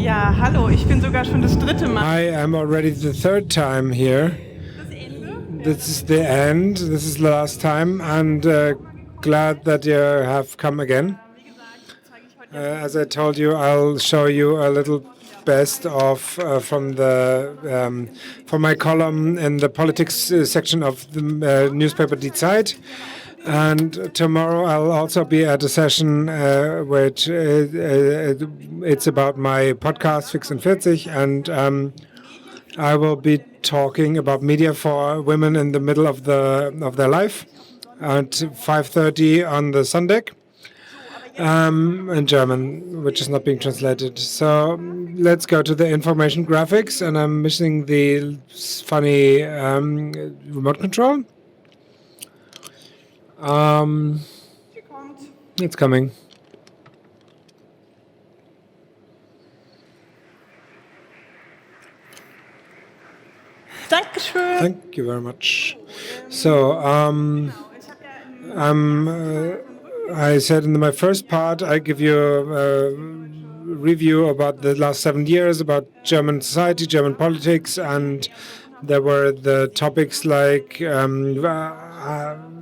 Ja, hallo, ich bin sogar schon das dritte Mal. I am already the third time here. Das Ende? This is the end. This is the last time, and glad that you have come again. Wie gesagt, zeige ich heute As I told you, I'll show you a little best of from my column in the politics section of the newspaper Die Zeit. And tomorrow I'll also be at a session which it's about my podcast Fix and 40, and I will be talking about media for women in the middle of their life at 5:30 on the Sunday. In German, which is not being translated. So let's go to the information graphics, and I'm missing the funny remote control. It's coming. Dankeschön. Thank you very much. So I said in my first part, I give you a review about the last 7 years, about German society, German politics, and there were the topics like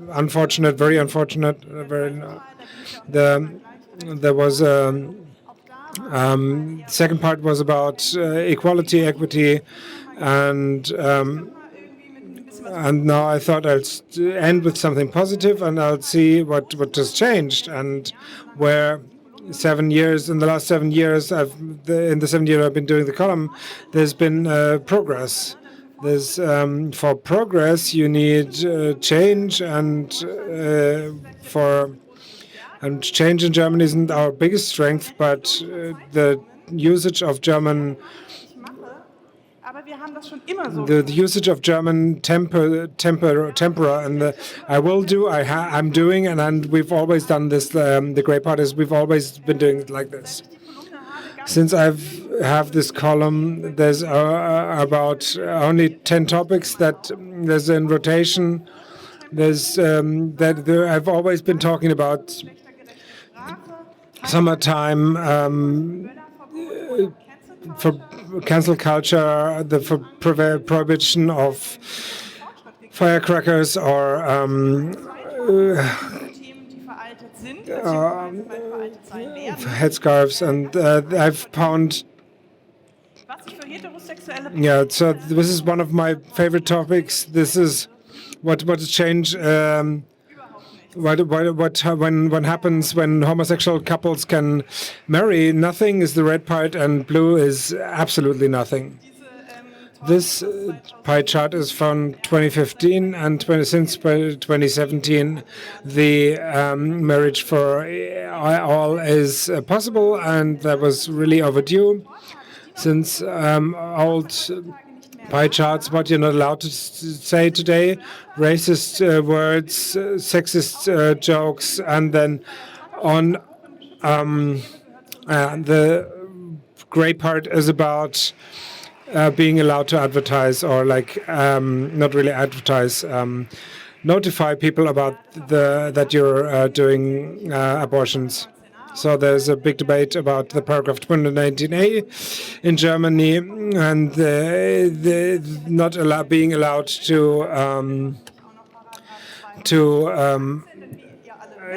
unfortunate, very unfortunate, there was second part was about equality, equity, and now I thought I'll end with something positive, and I'll see what has changed and where 7 years, in the last 7 years, in the 7 years I've been doing the column, there's been progress. There's for progress you need change, and change in Germany isn't our biggest strength, but the usage of German. The usage of German tempera, and I'm doing, and we've always done this. The great part is we've always been doing it like this. Since I have this column, there's about only 10 topics that there's in rotation. There's I've always been talking about summertime, for cancel culture, the prohibition of firecrackers or headscarves, and I've found. Yeah, so this is one of my favorite topics. This is what has changed. What happens when homosexual couples can marry? Nothing is the red part, and blue is absolutely nothing. This pie chart is from 2015, and since 2017, the marriage for all is possible, and that was really overdue. Since old pie charts, what you're not allowed to say today, racist words, sexist jokes, and then on the gray part is about being allowed to advertise, or not really advertise, notify people about that you're doing abortions. So there's a big debate about the paragraph 219a in Germany, and the not being allowed to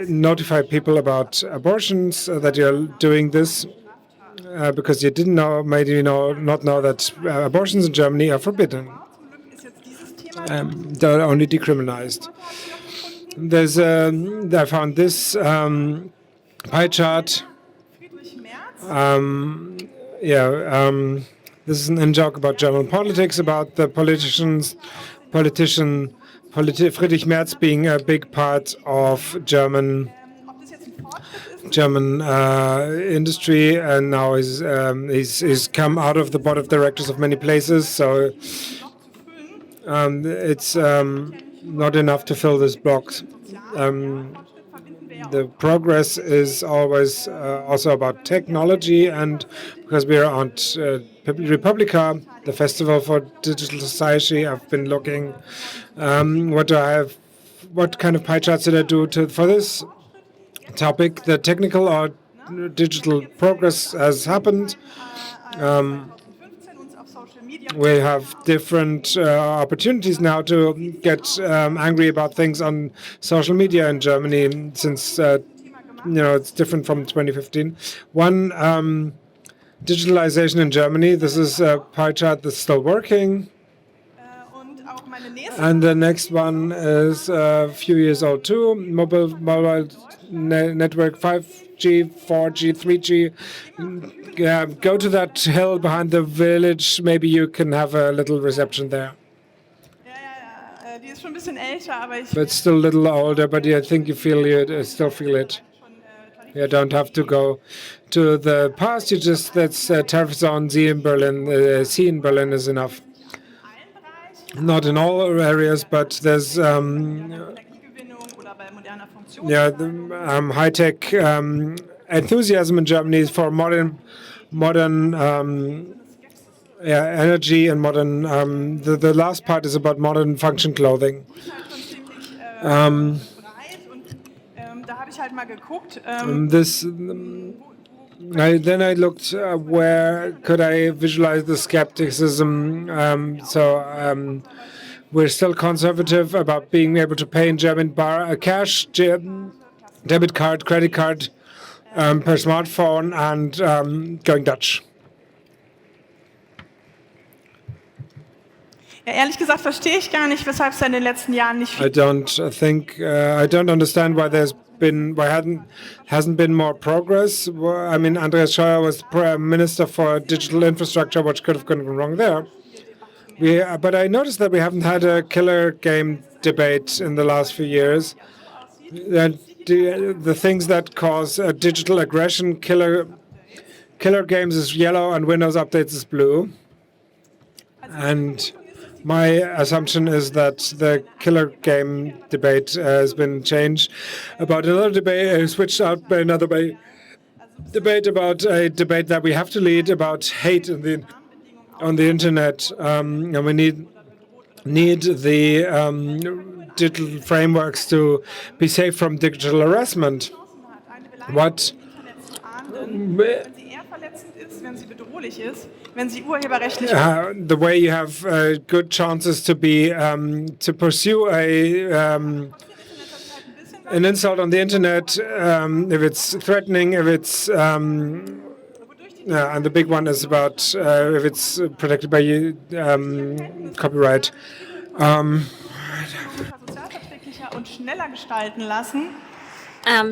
notify people about abortions, that you're doing this. Because you didn't know, maybe not know that abortions in Germany are forbidden. They're only decriminalized. I found this pie chart. This is an in-joke about German politics, about the politician Friedrich Merz being a big part of German industry, and now he's come out of the board of directors of many places. So it's not enough to fill this box. The progress is always also about technology, and because we are on Republica, the Festival for Digital Society, I've been looking. What kind of pie charts did I do for this topic? The technical or digital progress has happened. We have different opportunities now to get angry about things on social media in Germany, since it's different from 2015. One, digitalization in Germany. This is a pie chart that's still working. And the next one is a few years old too. Mobile network 5G, 4G, 3G. Go to that hill behind the village. Maybe you can have a little reception there. But still a little older, but I think you feel it, still feel it. You don't have to go to the past. You just, that's tariff zone C in Berlin. C in Berlin is enough. Not in all areas, but there's high-tech enthusiasm in Germany for modern energy and modern. The last part is about modern function clothing. Then I looked where could I visualize the skepticism. We're still conservative about being able to pay in German cash, debit card, credit card, per smartphone, and going Dutch. Ehrlich gesagt verstehe ich gar nicht, weshalb es in den letzten Jahren nicht viel. I don't understand why hasn't been more progress. I mean, Andreas Scheuer was Prime Minister for Digital Infrastructure, which could have gone wrong there. But I noticed that we haven't had a killer game debate in the last few years. The things that cause digital aggression, killer games is yellow and Windows updates is blue. And my assumption is that the killer game debate has been changed about another debate, switched out by another debate about a debate that we have to lead about hate on the internet, and we need the digital frameworks to be safe from digital harassment. What? The way you have good chances to be to pursue an insult on the internet, if it's threatening, if it's and the big one is about if it's protected by copyright.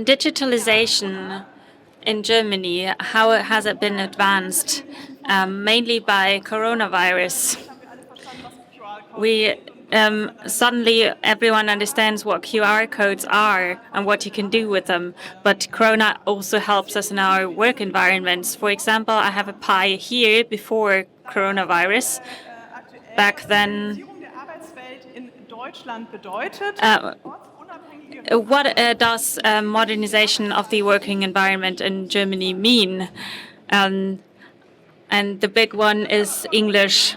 Digitalization in Germany, how has it been advanced? Mainly by coronavirus. Suddenly everyone understands what QR codes are and what you can do with them. But Corona also helps us in our work environments. For example, I have a pie here before coronavirus. Back then, what does modernization of the working environment in Germany mean? And the big one is English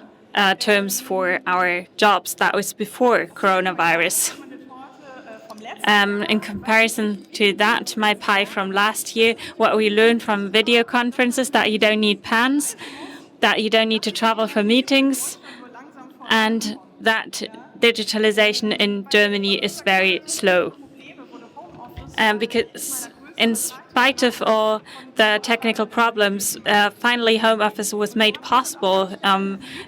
terms for our jobs. That was before coronavirus. In comparison to that, my pie from last year, what we learned from video conferences, that you don't need pens, that you don't need to travel for meetings, and that digitalization in Germany is very slow. Because in spite of all the technical problems, finally home office was made possible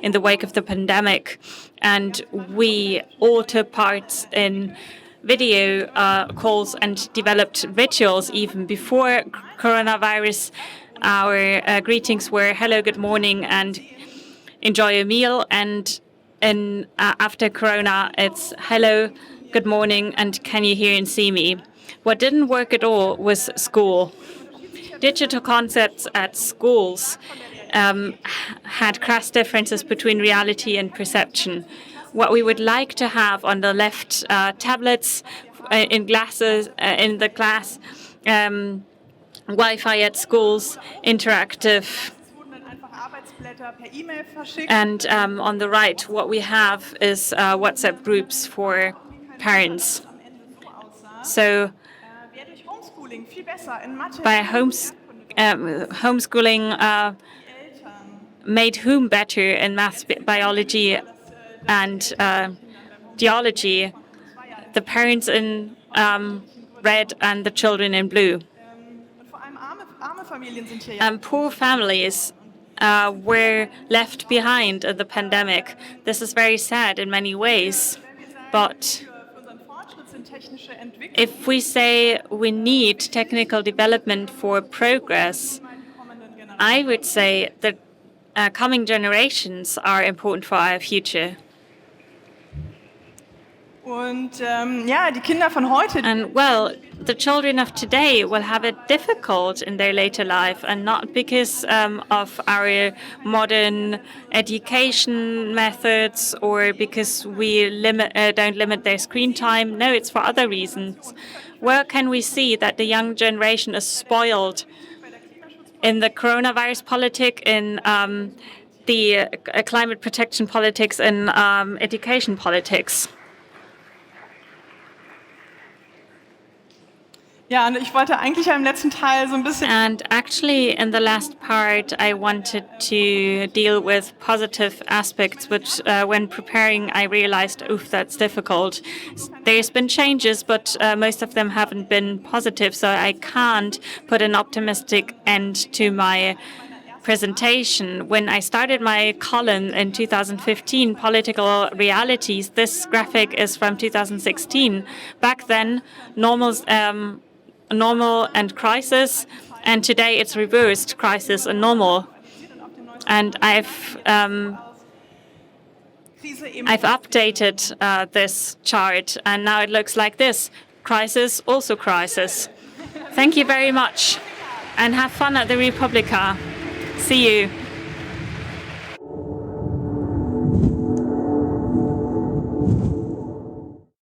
in the wake of the pandemic. And we all took part in video calls and developed rituals even before coronavirus. Our greetings were hello, good morning, and enjoy a meal. And after corona, it's hello, good morning, and can you hear and see me? What didn't work at all was school. Digital concepts at schools had crass differences between reality and perception. What we would like to have on the left, tablets in glasses in the class, Wi-Fi at schools, interactive. And on the right, what we have is WhatsApp groups for parents. So by homeschooling made whom better in math, biology, and geology? The parents in red and the children in blue. Poor families were left behind in the pandemic. This is very sad in many ways. But if we say we need technical development for progress, I would say that coming generations are important for our future. Und ja, die Kinder von heute. And well, the children of today will have it difficult in their later life, and not because of our modern education methods or because we don't limit their screen time. No, it's for other reasons. Where can we see that the young generation is spoiled? In the coronavirus politic, in the climate protection politics, in education politics. Ja, und ich wollte eigentlich im letzten Teil so ein bisschen. And actually, in the last part, I wanted to deal with positive aspects, which when preparing, I realized, oof, that's difficult. There's been changes, but most of them haven't been positive, so I can't put an optimistic end to my presentation. When I started my column in 2015, Political Realities, this graphic is from 2016. Back then, normal and crisis, and today it's reversed, crisis and normal. And I've updated this chart, and now it looks like this: crisis, also crisis. Thank you very much, and have fun at the Republica. See you.